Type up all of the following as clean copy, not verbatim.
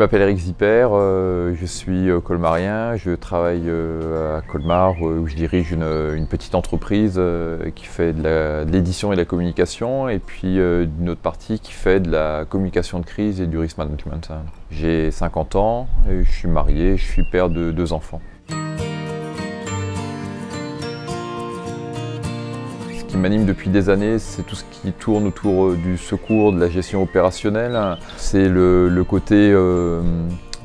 m'appelle Eric Zipper, je suis colmarien, je travaille à Colmar où je dirige une petite entreprise qui fait de l'édition et de la communication et puis d'une autre partie qui fait de la communication de crise et du risk management. J'ai 50 ans, et je suis marié, je suis père de 2 enfants. Ce qui m'anime depuis des années, c'est tout ce qui tourne autour du secours, de la gestion opérationnelle. C'est le côté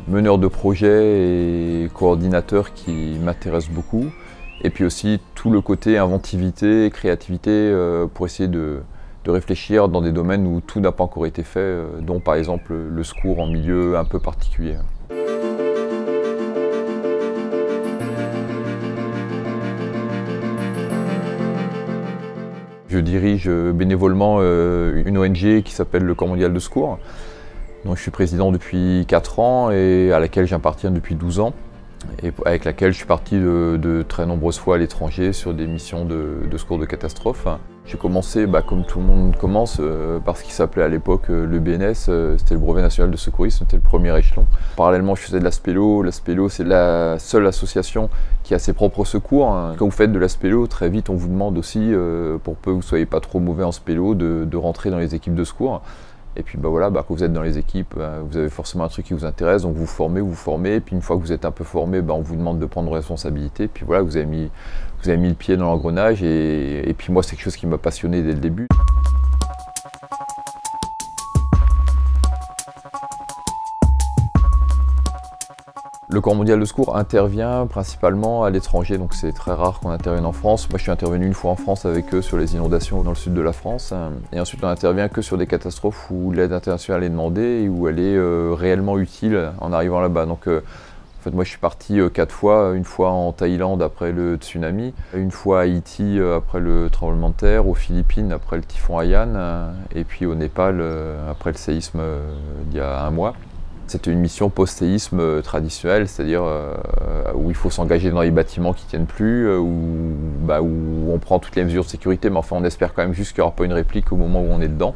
meneur de projet et coordinateur qui m'intéresse beaucoup. Et puis aussi tout le côté inventivité et créativité pour essayer de réfléchir dans des domaines où tout n'a pas encore été fait, dont par exemple le secours en milieu un peu particulier. Je dirige bénévolement une ONG qui s'appelle le Corps mondial de secours, dont je suis président depuis 4 ans et à laquelle j'appartiens depuis 12 ans, et avec laquelle je suis parti de très nombreuses fois à l'étranger sur des missions de secours de catastrophe. J'ai commencé, comme tout le monde commence, par ce qui s'appelait à l'époque le BNS, c'était le brevet national de secourisme, c'était le premier échelon. Parallèlement, je faisais de la spélo. La spélo, c'est la seule association qui a ses propres secours. Quand vous faites de la spélo, très vite on vous demande aussi, pour peu que vous ne soyez pas trop mauvais en spélo, de rentrer dans les équipes de secours. Et puis voilà, quand vous êtes dans les équipes, vous avez forcément un truc qui vous intéresse, donc vous formez, et puis une fois que vous êtes un peu formé, on vous demande de prendre responsabilité, puis voilà, vous avez mis le pied dans l'engrenage, et puis moi c'est quelque chose qui m'a passionné dès le début. Le Corps mondial de secours intervient principalement à l'étranger, donc c'est très rare qu'on intervienne en France. Moi je suis intervenu une fois en France avec eux sur les inondations dans le sud de la France. Et ensuite on intervient que sur des catastrophes où l'aide internationale est demandée et où elle est réellement utile en arrivant là-bas. Donc en fait moi je suis parti 4 fois, une fois en Thaïlande après le tsunami, une fois à Haïti après le tremblement de terre, aux Philippines après le typhon Haiyan, et puis au Népal après le séisme d'il y a 1 mois. C'était une mission post-séisme traditionnelle, c'est-à-dire où il faut s'engager dans les bâtiments qui ne tiennent plus, où on prend toutes les mesures de sécurité, mais enfin on espère quand même juste qu'il n'y aura pas une réplique au moment où on est dedans.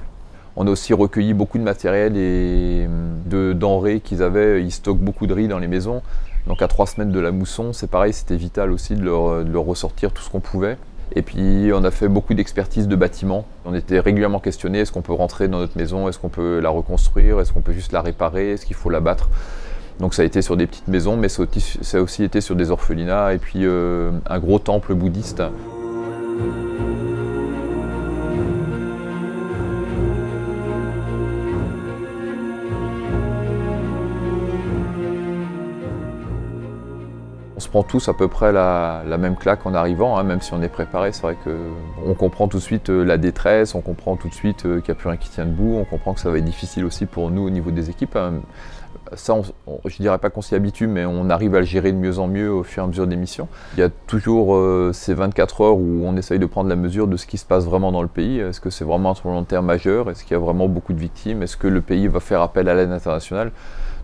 On a aussi recueilli beaucoup de matériel et de denrées qu'ils avaient. Ils stockent beaucoup de riz dans les maisons. Donc à 3 semaines de la mousson, c'est pareil, c'était vital aussi de leur ressortir tout ce qu'on pouvait. Et puis on a fait beaucoup d'expertises de bâtiments. On était régulièrement questionnés, est-ce qu'on peut rentrer dans notre maison, est-ce qu'on peut la reconstruire, est-ce qu'on peut juste la réparer, est-ce qu'il faut la battre. Donc ça a été sur des petites maisons, mais ça a aussi été sur des orphelinats et puis un gros temple bouddhiste. On se prend tous à peu près la même claque en arrivant, même si on est préparé. C'est vrai qu'on comprend tout de suite la détresse, on comprend tout de suite qu'il n'y a plus rien qui tient debout, on comprend que ça va être difficile aussi pour nous au niveau des équipes. Ça, je ne dirais pas qu'on s'y habitue, mais on arrive à le gérer de mieux en mieux au fur et à mesure des missions. Il y a toujours ces 24 heures où on essaye de prendre la mesure de ce qui se passe vraiment dans le pays. Est-ce que c'est vraiment un tremblement de terre majeur? Est-ce qu'il y a vraiment beaucoup de victimes? Est-ce que le pays va faire appel à l'aide internationale?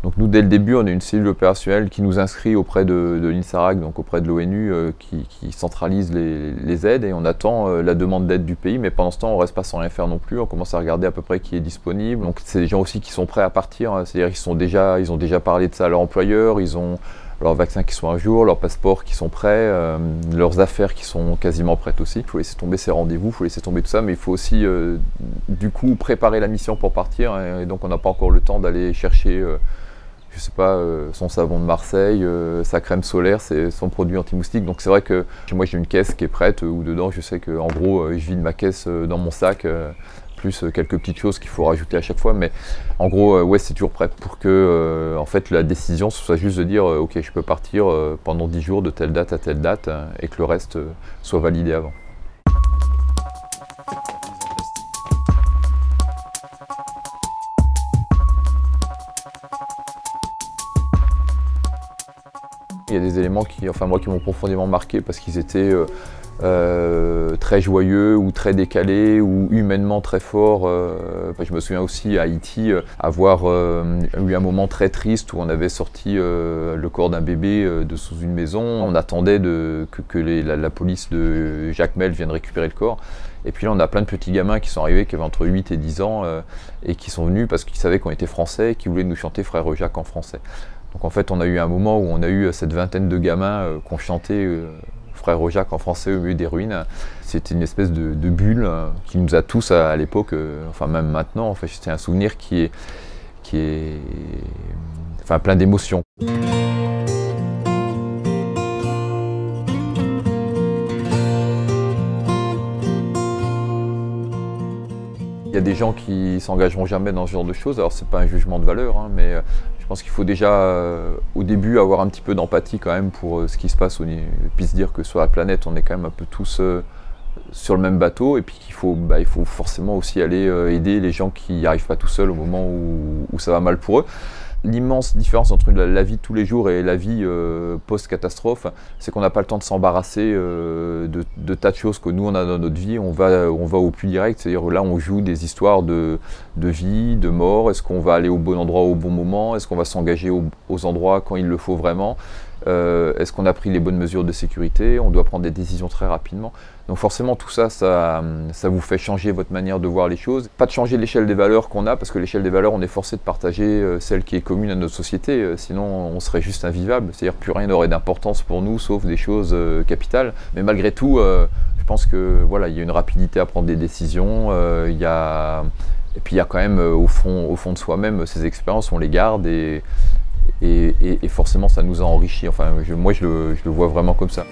Donc nous, dès le début, on a une cellule opérationnelle qui nous inscrit auprès de l'INSARAG, donc auprès de l'ONU, qui centralise les aides, et on attend la demande d'aide du pays, mais pendant ce temps, on ne reste pas sans rien faire non plus, on commence à regarder à peu près qui est disponible. Donc c'est des gens aussi qui sont prêts à partir, c'est-à-dire qu'ils ont déjà parlé de ça à leur employeur, ils ont leurs vaccins qui sont à jour, leurs passeports qui sont prêts, leurs affaires qui sont quasiment prêtes aussi. Il faut laisser tomber ses rendez-vous, il faut laisser tomber tout ça, mais il faut aussi du coup préparer la mission pour partir, et donc on n'a pas encore le temps d'aller chercher je sais pas, son savon de Marseille, sa crème solaire, c'est son produit anti-moustique. Donc c'est vrai que moi j'ai une caisse qui est prête où dedans je sais qu'en gros je vide ma caisse dans mon sac, plus quelques petites choses qu'il faut rajouter à chaque fois. Mais en gros, ouais, c'est toujours prêt pour que en fait la décision soit juste de dire ok, je peux partir pendant 10 jours de telle date à telle date et que le reste soit validé avant. Il y a des éléments qui m'ont profondément marqué parce qu'ils étaient très joyeux ou très décalé ou humainement très fort. Je me souviens aussi à Haïti avoir eu un moment très triste où on avait sorti le corps d'un bébé de sous une maison. On attendait que la police de Jacmel vienne récupérer le corps. Et puis là, on a plein de petits gamins qui sont arrivés, qui avaient entre 8 et 10 ans, et qui sont venus parce qu'ils savaient qu'on était français et qui voulaient nous chanter Frère Jacques en français. Donc en fait, on a eu un moment où on a eu cette vingtaine de gamins qui ont chanté Frère Jacques en français au milieu des ruines. C'était une espèce de bulle qui nous a tous à l'époque, enfin même maintenant, en fait, c'était un souvenir qui est enfin, plein d'émotions. Il y a des gens qui s'engageront jamais dans ce genre de choses, alors c'est pas un jugement de valeur, hein, mais je pense qu'il faut déjà au début avoir un petit peu d'empathie quand même pour ce qui se passe, et puis se dire que sur la planète on est quand même un peu tous sur le même bateau, et puis qu'il faut, il faut forcément aussi aller aider les gens qui n'y arrivent pas tout seuls au moment où ça va mal pour eux. L'immense différence entre la vie de tous les jours et la vie post-catastrophe, c'est qu'on n'a pas le temps de s'embarrasser de tas de choses que nous on a dans notre vie. On va au plus direct, c'est-à-dire là on joue des histoires de vie, de mort. Est-ce qu'on va aller au bon endroit au bon moment? Est-ce qu'on va s'engager aux endroits quand il le faut vraiment? Est-ce qu'on a pris les bonnes mesures de sécurité? On doit prendre des décisions très rapidement. Donc forcément tout ça, ça vous fait changer votre manière de voir les choses. Pas de changer l'échelle des valeurs qu'on a, parce que l'échelle des valeurs, on est forcé de partager celle qui est commune à notre société, sinon on serait juste invivable. C'est-à-dire plus rien n'aurait d'importance pour nous, sauf des choses capitales. Mais malgré tout, je pense que voilà, il y a une rapidité à prendre des décisions, et puis il y a quand même au fond de soi-même, ces expériences, on les garde et forcément ça nous a enrichi. Enfin, moi je le vois vraiment comme ça.